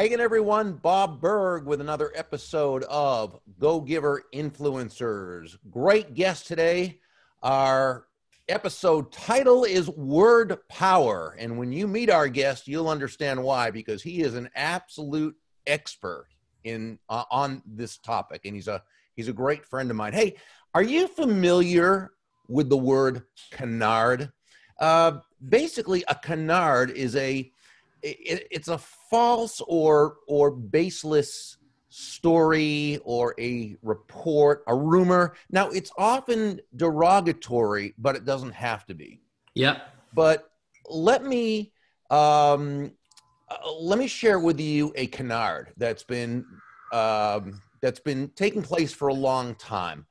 again, everyone. Bob Burg with another episode of Go Giver Influencers. Great guest today. Our episode title is Word Power. And when you meet our guest, you'll understand why, because he is an absolute expert on this topic. And he's a great friend of mine. Hey, are you familiar with the word canard? Basically, a canard is it's a false or baseless story or a report, a rumor. Now, it's often derogatory, but it doesn't have to be. Yeah. But let me share with you a canard that's been taking place for a long time.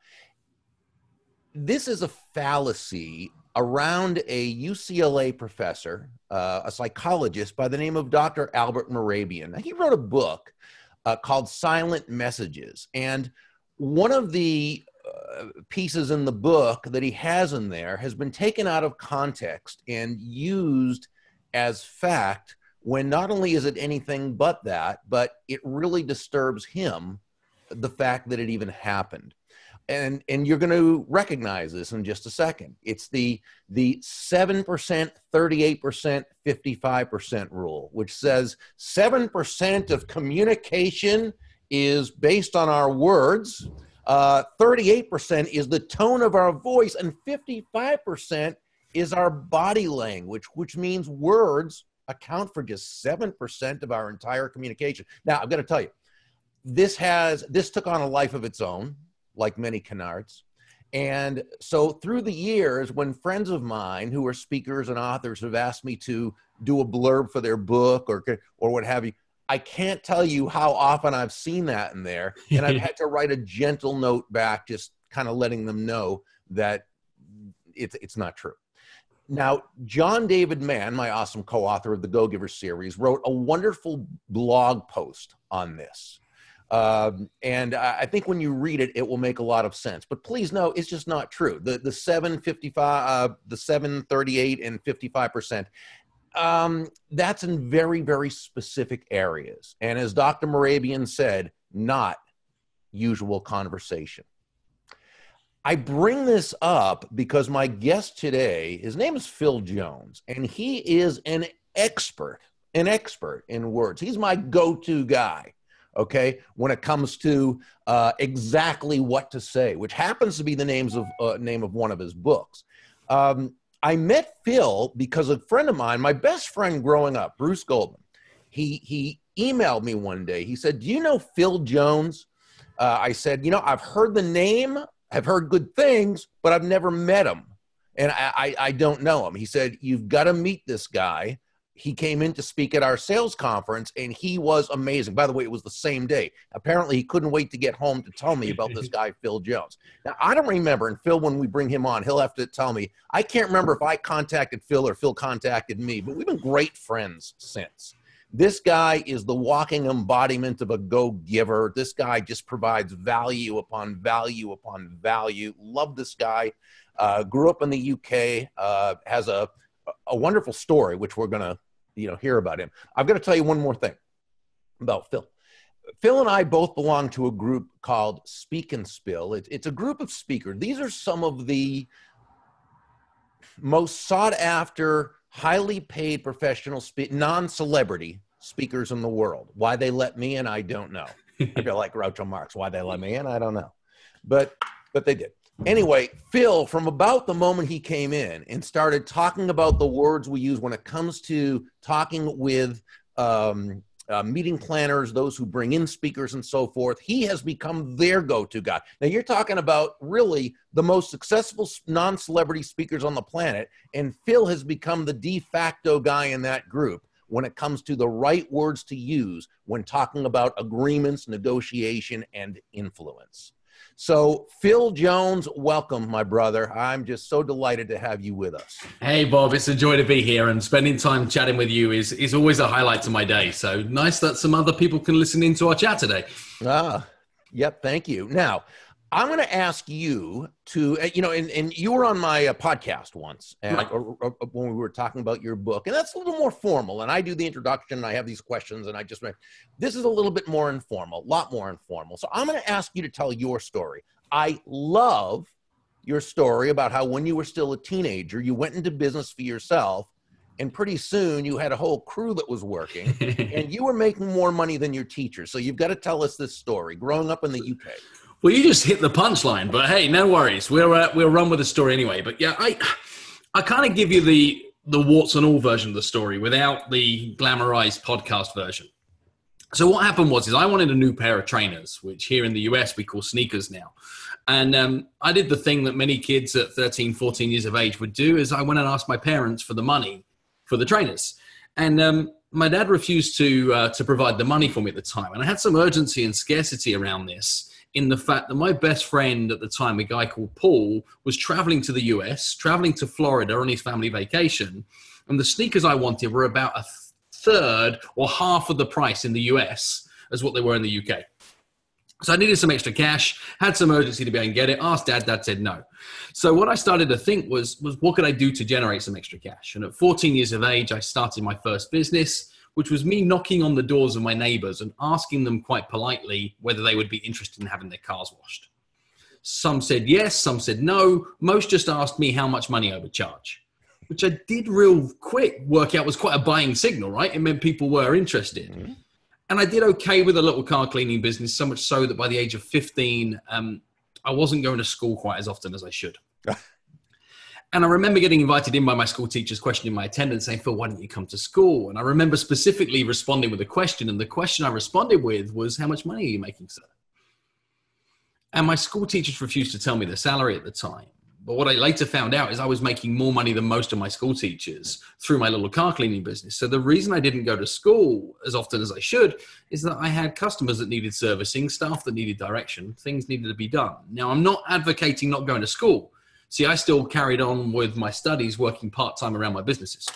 This is a fallacy around a UCLA professor, a psychologist by the name of Dr. Albert Mehrabian. Now, he wrote a book called Silent Messages. And one of the pieces in the book that he has in there has been taken out of context and used as fact when not only is it anything but that, but it really disturbs him, the fact that it even happened. And you're going to recognize this in just a second. It's the 7%, 38%, 55% rule, which says 7% of communication is based on our words, 38% is the tone of our voice, and 55% is our body language, which means words account for just 7% of our entire communication. Now, I've got to tell you, this took on a life of its own, like many canards. And so through the years, when friends of mine who are speakers and authors have asked me to do a blurb for their book or what have you, I can't tell you how often I've seen that in there. And I've had to write a gentle note back, just kind of letting them know that it's not true. Now, John David Mann, my awesome co-author of the Go Giver series, wrote a wonderful blog post on this. And I think when you read it, it will make a lot of sense. But please know, it's just not true. The 7, 38, and 55%, that's in very, very specific areas. And as Dr. Mehrabian said, not usual conversation. I bring this up because my guest today, his name is Phil Jones, and he is an expert in words. He's my go-to guy. Okay, when it comes to exactly what to say, which happens to be the name of one of his books. I met Phil because a friend of mine, my best friend growing up, Bruce Goldman, he emailed me one day. He said, "Do you know Phil Jones?" I said, "I've heard the name, I've heard good things, but I've never met him, and I don't know him." He said, "You've got to meet this guy. He came in to speak at our sales conference, and he was amazing." By the way, it was the same day. Apparently, he couldn't wait to get home to tell me about this guy, Phil Jones. Now, I don't remember, and Phil, when we bring him on, he'll have to tell me. I can't remember if I contacted Phil or Phil contacted me, but we've been great friends since. This guy is the walking embodiment of a go-giver. This guy just provides value upon value upon value. Love this guy. Grew up in the UK, has a wonderful story, which we're going to hear about him. I've got to tell you one more thing about Phil. Phil and I both belong to a group called Speak and Spill. It's a group of speakers. These are some of the most sought after, highly paid professional non-celebrity speakers in the world. Why they let me in, I don't know. I feel like Groucho Marx. Why they let me in, I don't know. But they did. Anyway, Phil, from about the moment he came in and started talking about the words we use when it comes to talking with meeting planners, those who bring in speakers and so forth, he has become their go-to guy. Now, you're talking about really the most successful non-celebrity speakers on the planet, and Phil has become the de facto guy in that group when it comes to the right words to use when talking about agreements, negotiation, and influence. So, Phil Jones, welcome, my brother. I'm just so delighted to have you with us. Hey, Bob, it's a joy to be here, and spending time chatting with you is always a highlight to my day. So nice that some other people can listen into our chat today. Yep, thank you. Now, I'm going to ask you to, and you were on my podcast once Right. when we were talking about your book, and that's a little more formal. And I do the introduction, and I have these questions, and this is a little bit more informal, a lot more informal. So I'm going to ask you to tell your story. I love your story about how when you were still a teenager, you went into business for yourself, and pretty soon you had a whole crew that was working, and you were making more money than your teacher. So you've got to tell us this story, growing up in the UK. Well, you just hit the punchline, but hey, no worries. We'll run with the story anyway. But yeah, I kind of give you the warts and all version of the story without the glamorized podcast version. So what happened was I wanted a new pair of trainers, which here in the US we call sneakers now. And I did the thing that many kids at 13, 14 years of age would do, is I went and asked my parents for the money for the trainers. And my dad refused to provide the money for me at the time. And I had some urgency and scarcity around this, in the fact that my best friend at the time, a guy called Paul, was traveling to the US, traveling to Florida on his family vacation. And the sneakers I wanted were about a third or half of the price in the US as what they were in the UK. So I needed some extra cash, had some urgency to be able to get it, asked Dad, Dad said no. So what I started to think was what could I do to generate some extra cash? And at 14 years of age, I started my first business, which was me knocking on the doors of my neighbors and asking them quite politely whether they would be interested in having their cars washed. Some said yes, some said no. Most just asked me how much money I would charge, which I did real quick work out was quite a buying signal, right? It meant people were interested. Mm-hmm. And I did okay with a little car cleaning business, so much so that by the age of 15, I wasn't going to school quite as often as I should. And I remember getting invited in by my school teachers, questioning my attendance, saying, Phil, why didn't you come to school? And I remember specifically responding with a question. And the question I responded with was, how much money are you making, sir? And my school teachers refused to tell me the salary at the time. But what I later found out is I was making more money than most of my school teachers through my little car cleaning business. So the reason I didn't go to school as often as I should is that I had customers that needed servicing, staff that needed direction, things needed to be done. Now, I'm not advocating not going to school. See, I still carried on with my studies, working part-time around my businesses,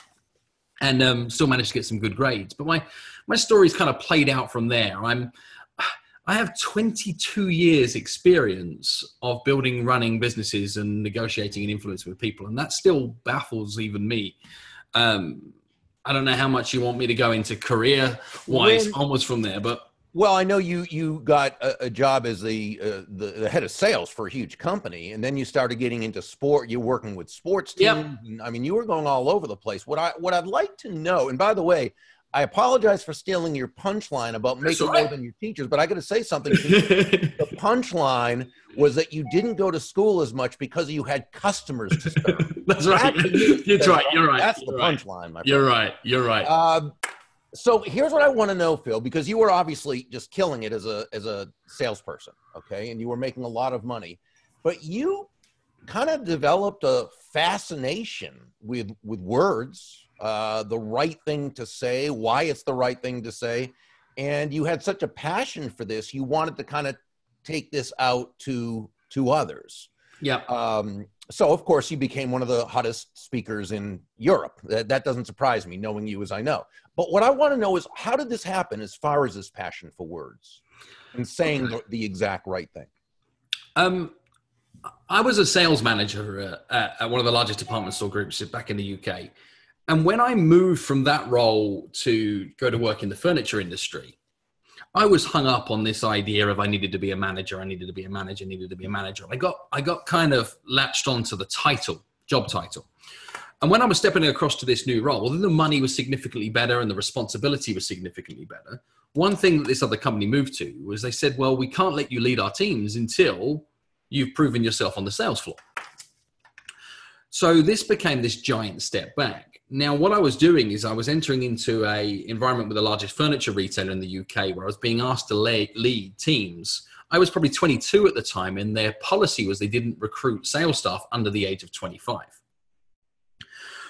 and still managed to get some good grades. But my story's kind of played out from there. I have 22 years experience of building, running businesses and negotiating and influencing with people. And that still baffles even me. I don't know how much you want me to go into career-wise onwards from there, but. Well, I know you got a job as the head of sales for a huge company, and then you started getting into sport. You're working with sports teams. Yep. And, I mean, you were going all over the place. What I'd like to know, and by the way, I apologize for stealing your punchline about making more than your teachers, but I got to say something to you. The punchline was that you didn't go to school as much because you had customers to serve. That's right. You're right. That's the punchline, my friend. You're right. So here's what I want to know, Phil, because you were obviously just killing it as a salesperson, okay? And you were making a lot of money, but you kind of developed a fascination with words, the right thing to say, why it's the right thing to say. And you had such a passion for this, you wanted to kind of take this out to others. Yeah. So of course you became one of the hottest speakers in Europe. That doesn't surprise me, knowing you as I know. But what I want to know is, how did this happen as far as this passion for words and saying the exact right thing? I was a sales manager at one of the largest department store groups back in the UK. And when I moved from that role to go to work in the furniture industry, I was hung up on this idea of I needed to be a manager. I got kind of latched onto the title, job title. And when I was stepping across to this new role, although the money was significantly better and the responsibility was significantly better, one thing that this other company moved to was they said, well, we can't let you lead our teams until you've proven yourself on the sales floor. So this became this giant step back. Now, what I was doing is I was entering into an environment with the largest furniture retailer in the UK, where I was being asked to lead teams. I was probably 22 at the time, and their policy was they didn't recruit sales staff under the age of 25.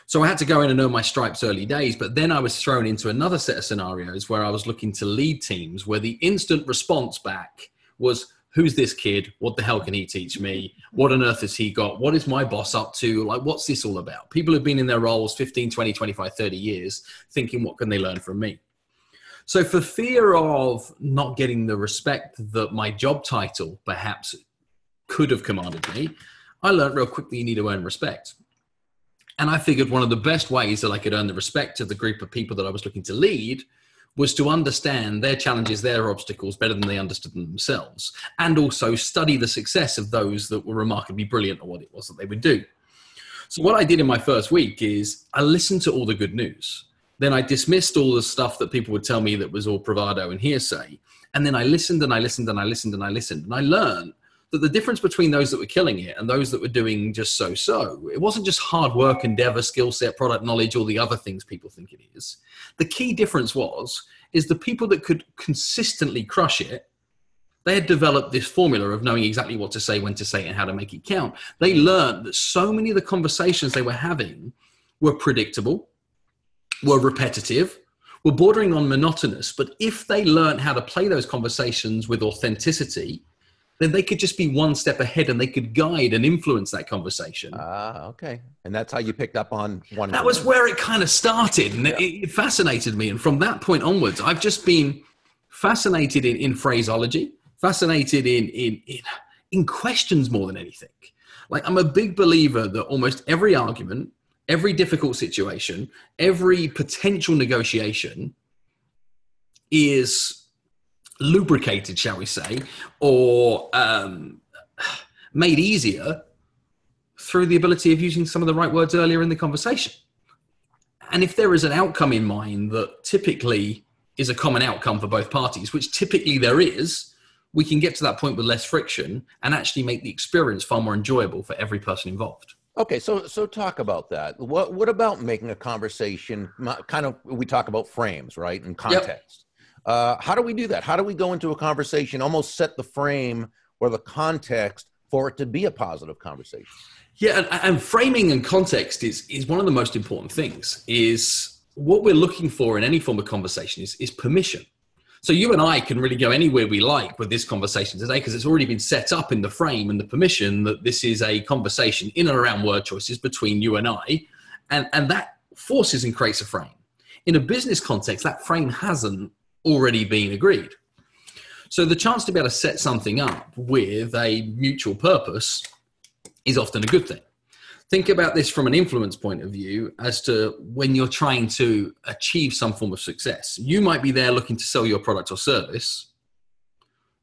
So I had to go in and earn my stripes early days, but then I was thrown into another set of scenarios where I was looking to lead teams where the instant response back was, who's this kid? What the hell can he teach me? What on earth has he got? What is my boss up to? Like, what's this all about? People have been in their roles 15, 20, 25, 30 years thinking, what can they learn from me? So for fear of not getting the respect that my job title perhaps could have commanded me, I learned real quickly you need to earn respect. And I figured one of the best ways that I could earn the respect of the group of people that I was looking to lead was to understand their challenges, their obstacles better than they understood them themselves, and also study the success of those that were remarkably brilliant at what it was that they would do. So what I did in my first week is I listened to all the good news. Then I dismissed all the stuff that people would tell me that was all bravado and hearsay. And then I listened and I listened and I listened and I listened. And I learned that the difference between those that were killing it and those that were doing just so-so, it wasn't just hard work, endeavor, skill set, product knowledge, all the other things people think it is. The key difference is the people that could consistently crush it, they had developed this formula of knowing exactly what to say, when to say it, and how to make it count. They learned that so many of the conversations they were having were predictable, were repetitive, were bordering on monotonous. But if they learned how to play those conversations with authenticity, then they could just be one step ahead and they could guide and influence that conversation. Okay. And that's how you picked up on one. That was where it kind of started. And it fascinated me. And from that point onwards, I've just been fascinated in phraseology, fascinated in questions more than anything. Like, I'm a big believer that almost every argument, every difficult situation, every potential negotiation is lubricated, shall we say, or made easier through the ability of using some of the right words earlier in the conversation. And if there is an outcome in mind that typically is a common outcome for both parties, which typically there is, we can get to that point with less friction and actually make the experience far more enjoyable for every person involved. Okay, so talk about that. What about making a conversation, kind of, we talk about frames, right, and context. Yep. How do we do that? How do we go into a conversation, almost set the frame or the context for it to be a positive conversation? Yeah, and framing and context is one of the most important things. Is what we're looking for in any form of conversation is permission. So you and I can really go anywhere we like with this conversation today because it's already been set up in the frame and the permission that this is a conversation in and around word choices between you and I, and that forces and creates a frame. In a business context, that frame hasn't already been agreed. So the chance to be able to set something up with a mutual purpose is often a good thing. Think about this from an influence point of view as to when you're trying to achieve some form of success. You might be there looking to sell your product or service.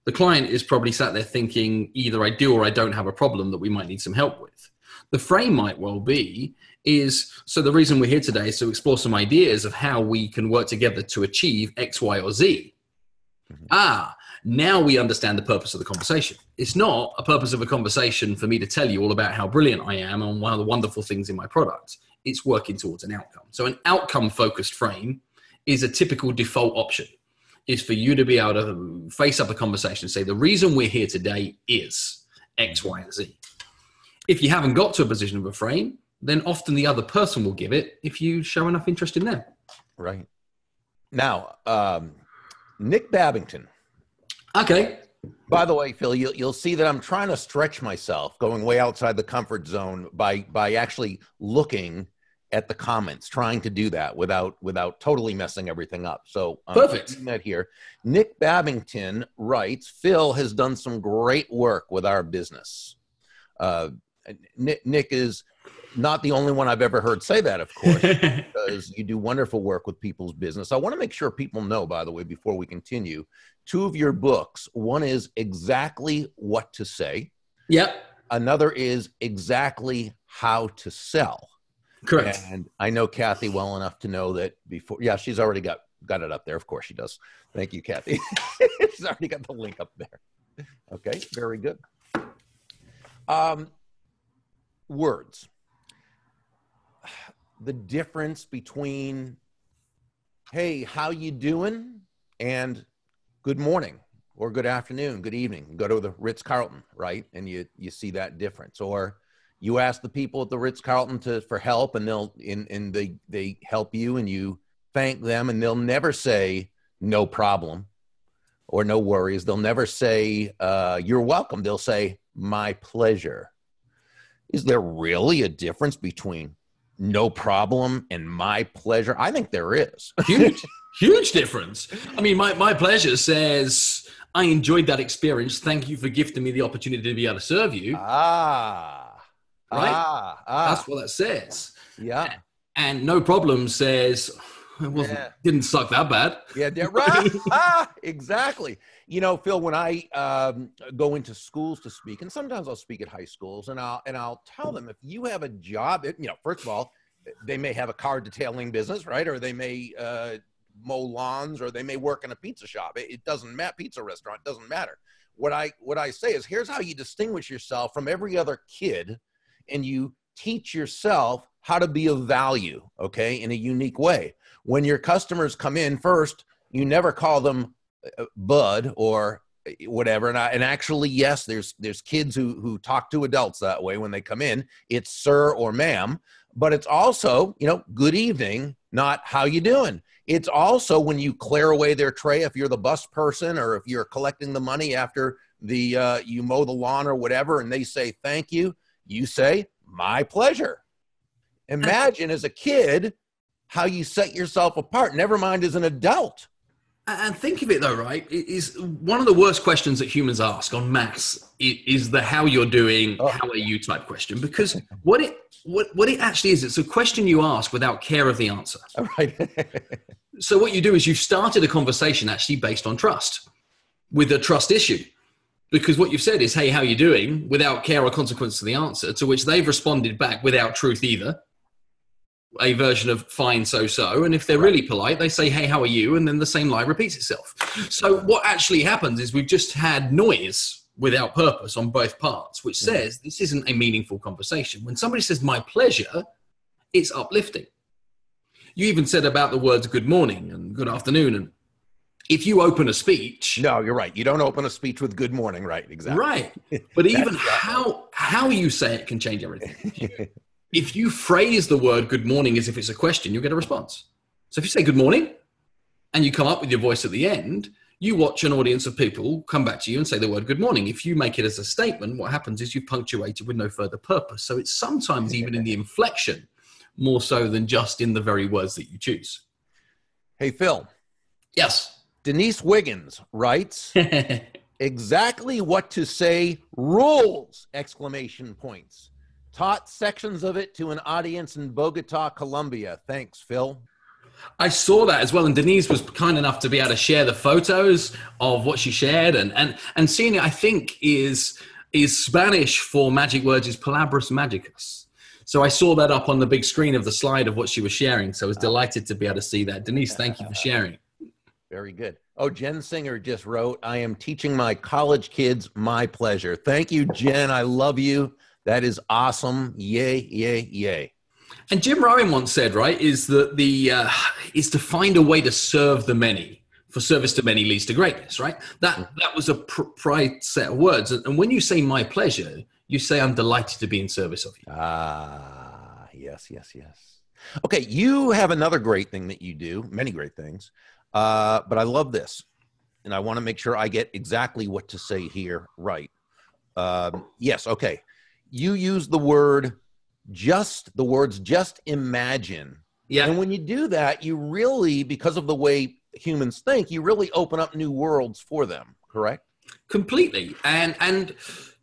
The client is probably sat there thinking, either I do or I don't have a problem that we might need some help with. The frame might well be so the reason we're here today is to explore some ideas of how we can work together to achieve X, Y, or Z. Mm-hmm. Now we understand the purpose of the conversation. It's not a purpose of a conversation for me to tell you all about how brilliant I am and one of the wonderful things in my product. It's working towards an outcome. So an outcome-focused frame is a typical default option, is for you to be able to face up a conversation and say, the reason we're here today is X, Y, and Z. If you haven't got to a position of a frame, then often the other person will give it if you show enough interest in them. Right. Now, Nick Babington. Okay. By the way, Phil, you'll see that I'm trying to stretch myself, going way outside the comfort zone by actually looking at the comments, trying to do that without totally messing everything up. So perfect. That here, Nick Babington writes, Phil has done some great work with our business. Nick is not the only one I've ever heard say that, of course, because you do wonderful work with people's business. I want to make sure people know, by the way, before we continue, 2 of your books. One is Exactly What to Say. Yep. Another is Exactly How to Sell. Correct. And I know Kathy well enough to know that before. Yeah, she's already got it up there. Of course she does. Thank you, Kathy. She's already got the link up there. Okay, very good. Words. The difference between, hey, how you doing? And good morning or good afternoon, good evening. Go to the Ritz-Carlton, right? And you see that difference. Or you ask the people at the Ritz-Carlton for help, and they help you, and you thank them, and they'll never say no problem or no worries. They'll never say you're welcome. They'll say my pleasure. Is there really a difference between no problem and my pleasure? I think there is. Huge difference. I mean, my pleasure says I enjoyed that experience. Thank you for gifting me the opportunity to be able to serve you. Right? That's what that says. Yeah. And no problem says, didn't suck that bad. Yeah, right. Exactly. You know, Phil, when I go into schools to speak, and sometimes I'll speak at high schools, and I'll tell them, if you have a job, you know, first of all, they may have a car detailing business, right? Or they may mow lawns, or they may work in a pizza shop. It doesn't matter. Pizza restaurant, doesn't matter. What I say is, here's how you distinguish yourself from every other kid, and you teach yourself how to be of value, okay, in a unique way. When your customers come in, first, you never call them bud or whatever. And actually, yes, there's kids who talk to adults that way when they come in. It's sir or ma'am, but it's also, you know, good evening, not how you doing. It's also when you clear away their tray, if you're the bus person or if you're collecting the money after you mow the lawn or whatever, and they say thank you, you say my pleasure. Imagine as a kid how you set yourself apart, never mind as an adult. And think of it though, right? It is one of the worst questions that humans ask en masse is the how you're doing, how are you type question. Because what it actually is, it's a question you ask without care of the answer. All right. So what you do is you've started a conversation actually based on trust, with a trust issue. Because what you've said is, hey, how are you doing? Without care or consequence to the answer, to which they've responded back without truth either. A version of fine, so. And if they're really polite, they say, hey, how are you? And then the same lie repeats itself. So what actually happens is we've just had noise without purpose on both parts, which says this isn't a meaningful conversation. When somebody says my pleasure, it's uplifting. You even said about the words good morning and good afternoon. And if you open a speech. No, you're right. You don't open a speech with good morning. Right. Exactly. Right. But even how you say it can change everything. If you phrase the word good morning as if it's a question, you'll get a response. So if you say good morning and you come up with your voice at the end, you watch an audience of people come back to you and say the word good morning. If you make it as a statement, what happens is you've punctuated with no further purpose. So it's sometimes even in the inflection more so than just in the very words that you choose. Hey, Phil. Yes. Denise Wiggins writes, exactly what to say rules, exclamation points. Taught sections of it to an audience in Bogota, Colombia. Thanks, Phil. I saw that as well. And Denise was kind enough to be able to share the photos of what she shared. And seeing it, I think, is Spanish for magic words is palabras magicas. So I saw that up on the big screen of the slide of what she was sharing. So I was delighted to be able to see that. Denise, thank you for sharing. Very good. Oh, Jen Singer just wrote, I am teaching my college kids my pleasure. Thank you, Jen. I love you. That is awesome. Yay, yay, yay. And Jim Rohn once said, right, is that is to find a way to serve the many, for service to many leads to greatness, right? That was a prior set of words. And when you say my pleasure, you say I'm delighted to be in service of you. Yes, yes, yes. Okay, you have another great thing that you do, many great things, but I love this. And I want to make sure I get exactly what to say here right. Yes, okay. You use the words just imagine. Yeah. And when you do that, you really, because of the way humans think, you really open up new worlds for them, correct? Completely. And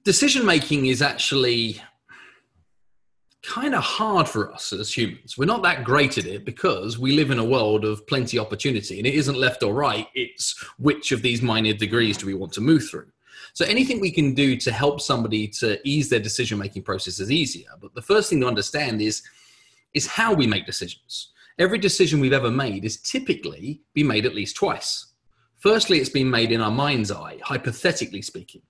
decision-making is actually kind of hard for us as humans. We're not that great at it because we live in a world of plenty of opportunity, and it isn't left or right. It's which of these minor degrees do we want to move through? So anything we can do to help somebody to ease their decision-making process is easier. But the first thing to understand is how we make decisions. Every decision we've ever made is typically been made at least twice. Firstly, it's been made in our mind's eye, hypothetically speaking.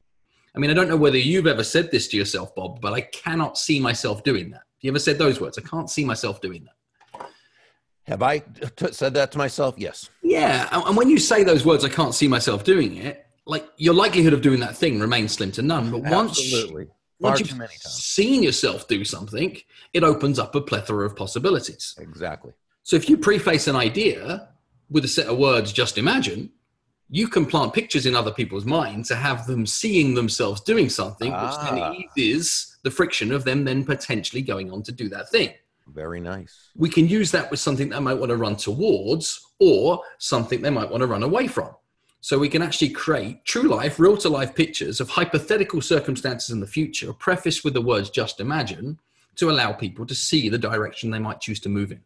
I mean, I don't know whether you've ever said this to yourself, Bob, but I cannot see myself doing that. You ever said those words? I can't see myself doing that. Have I said that to myself? Yes. Yeah. And when you say those words, I can't see myself doing it, like your likelihood of doing that thing remains slim to none. But once you've seen yourself do something, it opens up a plethora of possibilities. Exactly. So if you preface an idea with a set of words, just imagine, you can plant pictures in other people's minds to have them seeing themselves doing something, which then eases the friction of them then potentially going on to do that thing. Very nice. We can use that with something they might want to run towards or something they might want to run away from. So we can actually create true life, real to life pictures of hypothetical circumstances in the future, prefaced with the words just imagine, to allow people to see the direction they might choose to move in.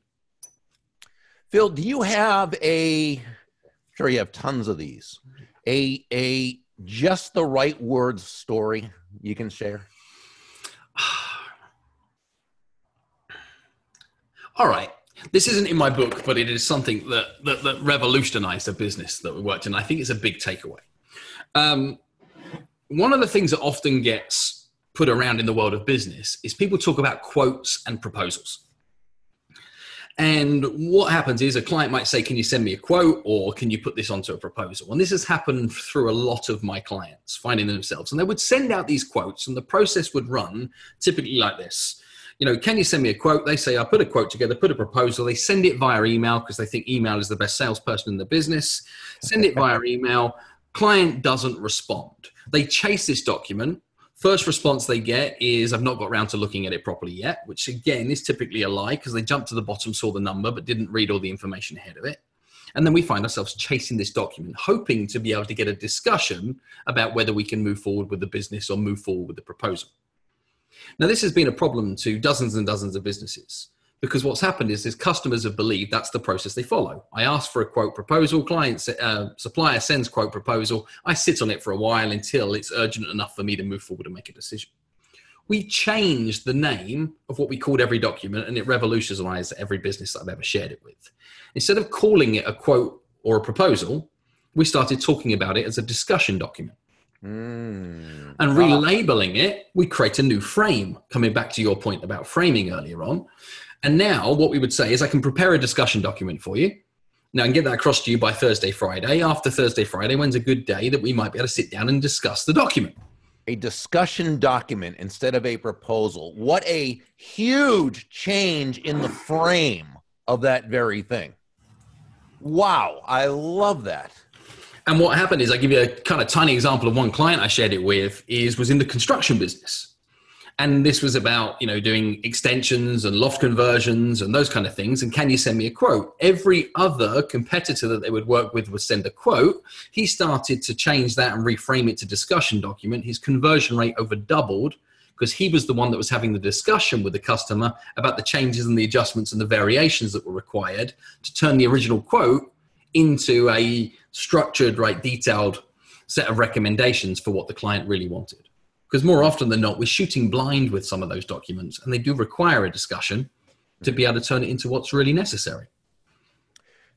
Phil, do you have I'm sure you have tons of these, a just the right words story you can share? All right. This isn't in my book, but it is something that revolutionized a business that we worked in. I think it's a big takeaway. One of the things that often gets put around in the world of business is people talk about quotes and proposals. And what happens is a client might say, can you send me a quote, or can you put this onto a proposal? And this has happened through a lot of my clients finding themselves. And they would send out these quotes, and the process would run typically like this. You know, can you send me a quote? They say, I'll put a quote together, put a proposal. They send it via email because they think email is the best salesperson in the business. Send it via email. Client doesn't respond. They chase this document. First response they get is, I've not got around to looking at it properly yet, which again is typically a lie because they jumped to the bottom, saw the number, but didn't read all the information ahead of it. And then we find ourselves chasing this document, hoping to be able to get a discussion about whether we can move forward with the business or move forward with the proposal. Now, this has been a problem to dozens and dozens of businesses because what's happened is customers have believed that's the process they follow. I ask for a quote proposal, supplier sends quote proposal. I sit on it for a while until it's urgent enough for me to move forward and make a decision. We changed the name of what we called every document, and it revolutionized every business that I've ever shared it with. Instead of calling it a quote or a proposal, we started talking about it as a discussion document. And relabeling it, we create a new frame, coming back to your point about framing earlier on. And now what we would say is I can prepare a discussion document for you. Now I can get that across to you by Thursday, Friday. After Thursday, Friday, when's a good day that we might be able to sit down and discuss the document? A discussion document instead of a proposal. What a huge change in the frame of that very thing. Wow, I love that. And what happened is, I give you a kind of tiny example of one client I shared it with was in the construction business. And this was about, doing extensions and loft conversions and those kind of things. And can you send me a quote? Every other competitor that they would work with would send a quote. He started to change that and reframe it to discussion document. His conversion rate over doubled because he was the one that was having the discussion with the customer about the changes and the adjustments and the variations that were required to turn the original quote into a structured, detailed set of recommendations for what the client really wanted. Because more often than not, we're shooting blind with some of those documents, and they do require a discussion to be able to turn it into what's really necessary.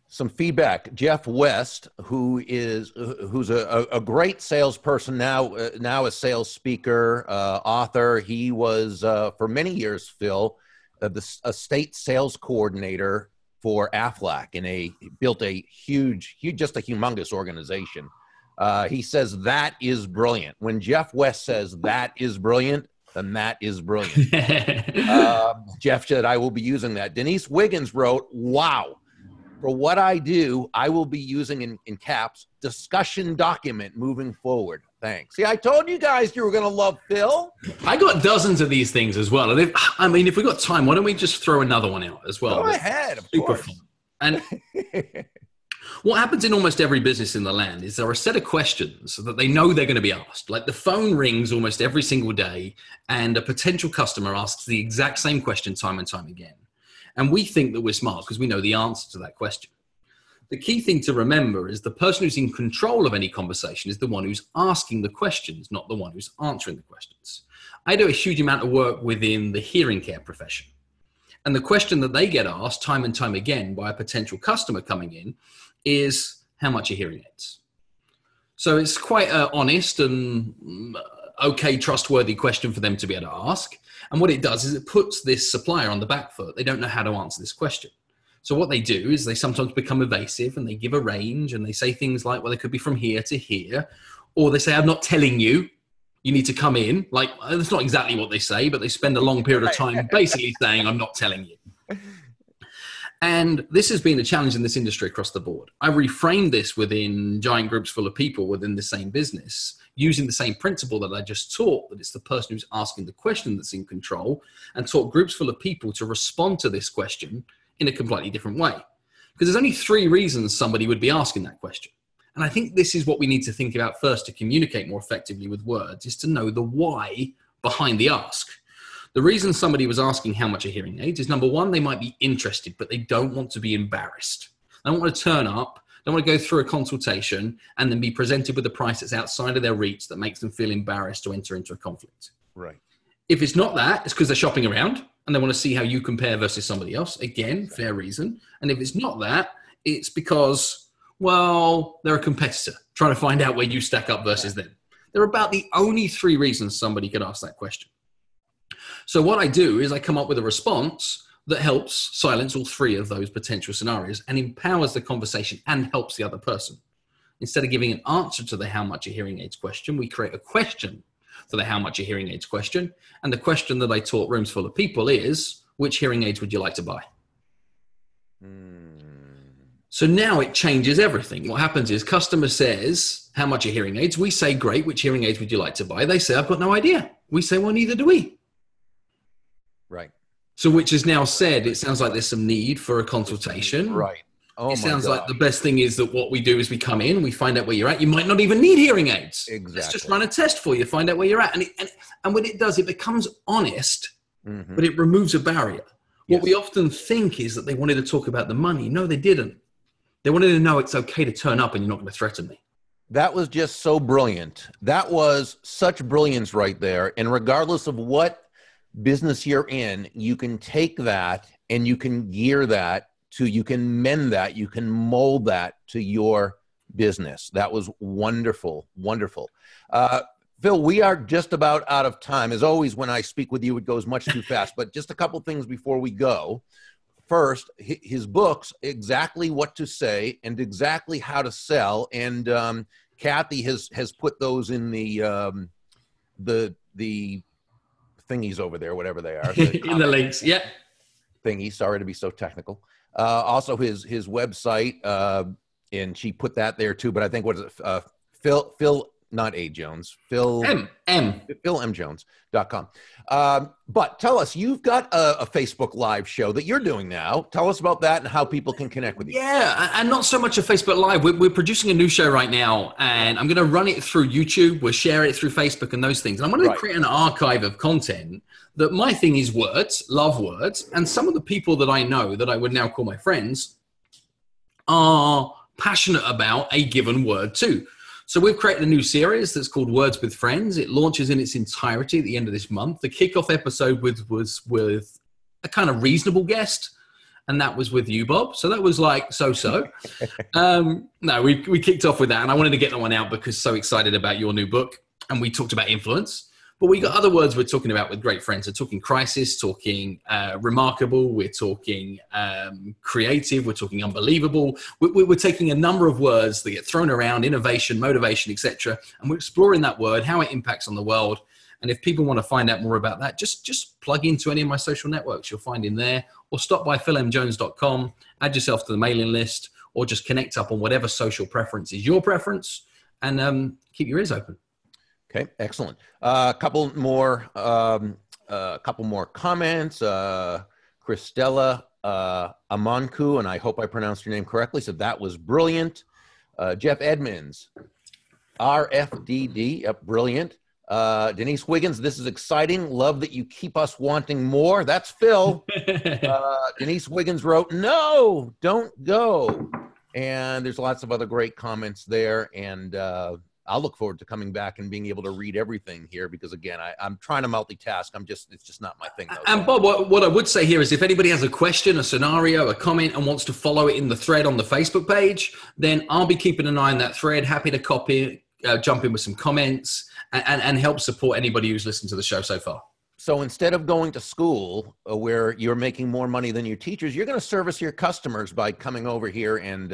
Some feedback. Jeff West, who's a great salesperson now a sales speaker, author. He was for many years, Phil, a state sales coordinator for Aflac, and built a huge, just a humongous organization. He says that is brilliant. When Jeff West says that is brilliant, then that is brilliant. Jeff said, I will be using that. Denise Wiggins wrote, wow, for what I do, I will be using in caps, discussion document moving forward. Thanks. See, I told you guys you were going to love Phil. I got dozens of these things as well. And if we got time, why don't we just throw another one out as well? Go ahead, of course. Fun. And what happens in almost every business in the land is there are a set of questions that they know they're going to be asked. Like the phone rings almost every single day, and a potential customer asks the exact same question time and time again. And we think that we're smart because we know the answer to that question. The key thing to remember is the person who's in control of any conversation is the one who's asking the questions, not the one who's answering the questions. I do a huge amount of work within the hearing care profession. And the question that they get asked time and time again by a potential customer coming in is, how much are hearing aids? So it's quite an honest and okay, trustworthy question for them to be able to ask. And what it does is it puts this supplier on the back foot. They don't know how to answer this question. So what they do is they sometimes become evasive and they give a range and they say things like, well, it could be from here to here. Or they say, I'm not telling you, you need to come in. Like, that's not exactly what they say, but they spend a long period of time basically saying, I'm not telling you. And this has been a challenge in this industry across the board. I reframed this within giant groups full of people within the same business, using the same principle that I just taught, that it's the person who's asking the question that's in control, and taught groups full of people to respond to this question in a completely different way. Because there's only 3 reasons somebody would be asking that question. And I think this is what we need to think about first to communicate more effectively with words, is to know the why behind the ask. The reason somebody was asking how much a hearing aid is, number one, they might be interested, but they don't want to be embarrassed. They don't want to turn up, don't want to go through a consultation and then be presented with a price that's outside of their reach that makes them feel embarrassed to enter into a conflict. Right. If it's not that, it's because they're shopping around and they want to see how you compare versus somebody else. Again, fair reason. And if it's not that, it's because, well, they're a competitor trying to find out where you stack up versus them. They're about the only three reasons somebody could ask that question. So what I do is I come up with a response that helps silence all three of those potential scenarios and empowers the conversation and helps the other person. Instead of giving an answer to the how much a hearing aids question, we create a question for the how much a hearing aids question. And the question that I taught rooms full of people is, which hearing aids would you like to buy? So now it changes everything. What happens is customer says, how much are hearing aids? We say, great, which hearing aids would you like to buy? They say, I've got no idea. We say, well, neither do we. Right. So which is now said, it sounds like there's some need for a consultation. Right. Oh, it sounds like the best thing is that what we do is we come in, we find out where you're at. You might not even need hearing aids. Exactly. Let's just run a test for you, find out where you're at. And when it does, it becomes honest, but it removes a barrier. What we often think is that they wanted to talk about the money. No, they didn't. They wanted to know it's okay to turn up and you're not going to threaten me. That was just so brilliant. That was such brilliance right there. And regardless of what business you're in, you can take that and you can gear that to, you can mend that, you can mold that to your business. That was wonderful, wonderful. Phil, we are just about out of time. As always, when I speak with you, it goes much too fast, but just a couple things before we go. First, his books, Exactly What to Say and Exactly How to Sell. And Kathy has put those in the thingies over there, whatever they are. In the links, yeah. Thingy, sorry to be so technical. Also his website, and she put that there too, but I think, what is it? Phil, not A. Jones, PhilMJones.com. But tell us, you've got a Facebook Live show that you're doing now. Tell us about that and how people can connect with you. Yeah, and not so much a Facebook Live. We're producing a new show right now, and I'm going to run it through YouTube. We'll share it through Facebook and those things. And I'm going to create an archive of content that my thing is words, love words. And some of the people that I know that I would now call my friends are passionate about a given word too. So we've created a new series that's called Words with Friends. It launches in its entirety at the end of this month. The kickoff episode was with a kind of reasonable guest, and that was with you, Bob. So that was like so-so. No, we kicked off with that, and I wanted to get that one out because so excited about your new book. And we talked about influence. But we got other words we're talking about with great friends. We're talking crisis, talking remarkable, we're talking creative, we're talking unbelievable. We're taking a number of words that get thrown around, innovation, motivation, etc. And we're exploring that word, how it impacts on the world. And if people want to find out more about that, just plug into any of my social networks. You'll find in there, or stop by philmjones.com, add yourself to the mailing list, or just connect up on whatever social preference is your preference, and keep your ears open. Okay, excellent. A couple more comments. Christella Amanku, and I hope I pronounced your name correctly, so that was brilliant. Jeff Edmonds, RFDD, yep, brilliant. Denise Wiggins, this is exciting. Love that you keep us wanting more. That's Phil. Denise Wiggins wrote, no, don't go. And there's lots of other great comments there, and I'll look forward to coming back and being able to read everything here because, again, I'm trying to multitask. It's just not my thing. And Bob, what I would say here is if anybody has a question, a scenario, a comment, and wants to follow it in the thread on the Facebook page, then I'll be keeping an eye on that thread. Happy to copy, jump in with some comments and help support anybody who's listened to the show so far. So instead of going to school where you're making more money than your teachers, you're going to service your customers by coming over here and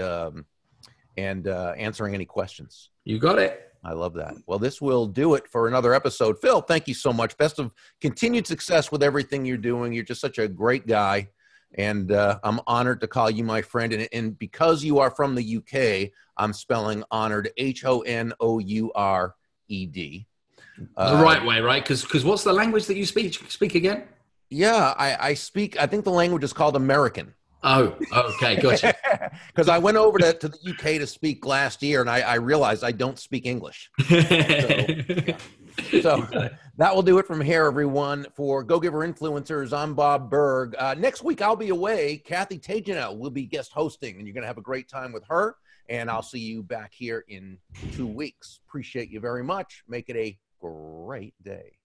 answering any questions. You got it. I love that. Well, this will do it for another episode. Phil, thank you so much. Best of continued success with everything you're doing. You're just such a great guy. And I'm honored to call you my friend. And because you are from the UK, I'm spelling honored, Honored. The right way, right? Because what's the language that you speak again? Yeah, I speak, I think the language is called American. Oh, okay, gotcha. Because I went over to the UK to speak last year, and I realized I don't speak English. So, yeah. So that will do it from here, everyone. For Go Giver Influencers, I'm Bob Burg. Next week, I'll be away. Kathy Tajanel will be guest hosting, and you're going to have a great time with her. And I'll see you back here in 2 weeks. Appreciate you very much. Make it a great day.